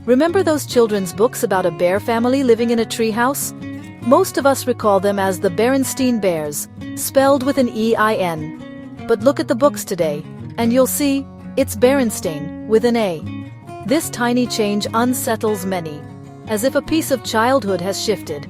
Remember those children's books about a bear family living in a treehouse? Most of us recall them as the Berenstain Bears, spelled with an E-I-N. But look at the books today, and you'll see it's Berenstain with an A. This tiny change unsettles many, as if a piece of childhood has shifted.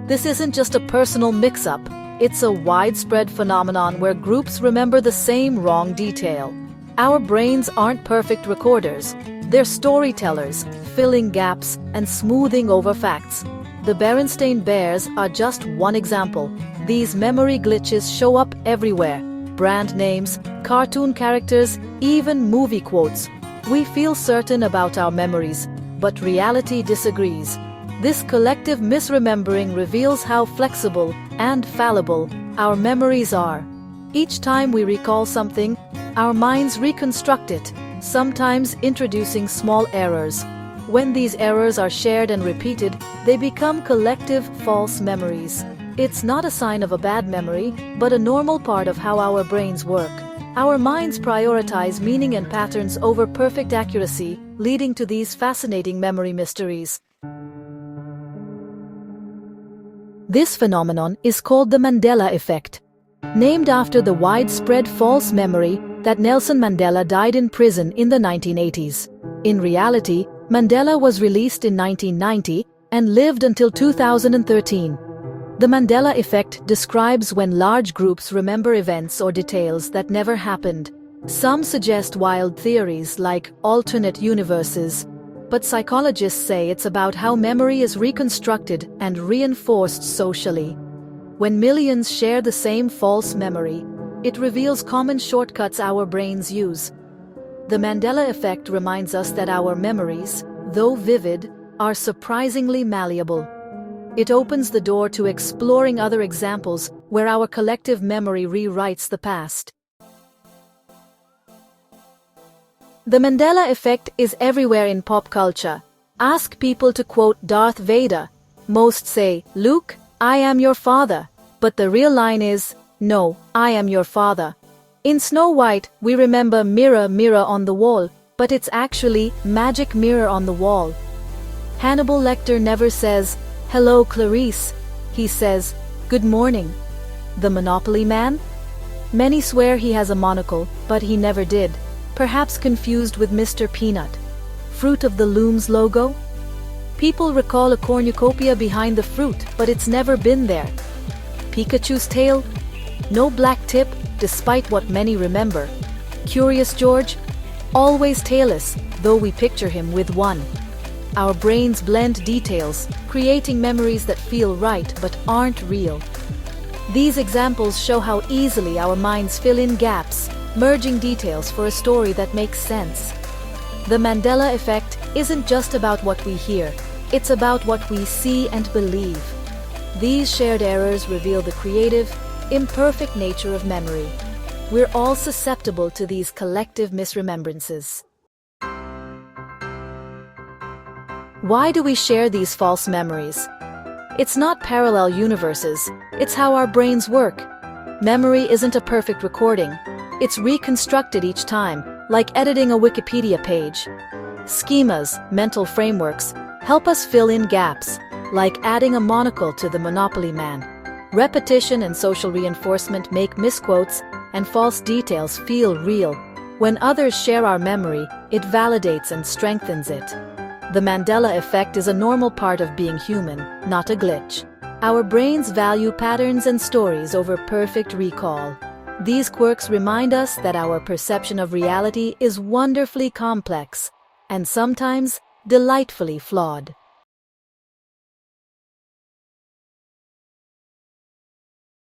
This isn't just a personal mix-up, it's a widespread phenomenon where groups remember the same wrong detail. Our brains aren't perfect recorders, they're storytellers, filling gaps and smoothing over facts. The Berenstain Bears are just one example. These memory glitches show up everywhere. Brand names, cartoon characters, even movie quotes. We feel certain about our memories, but reality disagrees. This collective misremembering reveals how flexible and fallible our memories are. Each time we recall something, our minds reconstruct it, sometimes introducing small errors. When these errors are shared and repeated, they become collective false memories. It's not a sign of a bad memory, but a normal part of how our brains work. Our minds prioritize meaning and patterns over perfect accuracy, leading to these fascinating memory mysteries. This phenomenon is called the Mandela effect, named after the widespread false memory that Nelson Mandela died in prison in the 1980s. In reality, Mandela was released in 1990 and lived until 2013. The Mandela effect describes when large groups remember events or details that never happened. Some suggest wild theories like alternate universes, but psychologists say it's about how memory is reconstructed and reinforced socially. When millions share the same false memory, it reveals common shortcuts our brains use. The Mandela effect reminds us that our memories, though vivid, are surprisingly malleable. It opens the door to exploring other examples where our collective memory rewrites the past. The Mandela effect is everywhere in pop culture. Ask people to quote Darth Vader. Most say, "Luke, I am your father." But the real line is, "No, I am your father." In Snow White, we remember "Mirror, mirror on the wall," but it's actually "Magic mirror on the wall." Hannibal Lecter never says, "Hello, Clarice." He says, "Good morning." The Monopoly Man? Many swear he has a monocle, but he never did. Perhaps confused with Mr. Peanut. Fruit of the Looms logo? People recall a cornucopia behind the fruit, but it's never been there. Pikachu's tail? No black tip, despite what many remember. Curious George? Always tailless, though we picture him with one. Our brains blend details, creating memories that feel right but aren't real. These examples show how easily our minds fill in gaps, merging details for a story that makes sense. The Mandela effect isn't just about what we hear, it's about what we see and believe. These shared errors reveal the creative, imperfect nature of memory. We're all susceptible to these collective misremembrances. Why do we share these false memories? It's not parallel universes, it's how our brains work. Memory isn't a perfect recording. It's reconstructed each time, like editing a Wikipedia page. Schemas, mental frameworks, help us fill in gaps, like adding a monocle to the Monopoly Man. Repetition and social reinforcement make misquotes and false details feel real. When others share our memory, it validates and strengthens it. The Mandela effect is a normal part of being human, not a glitch. Our brains value patterns and stories over perfect recall. These quirks remind us that our perception of reality is wonderfully complex and sometimes delightfully flawed.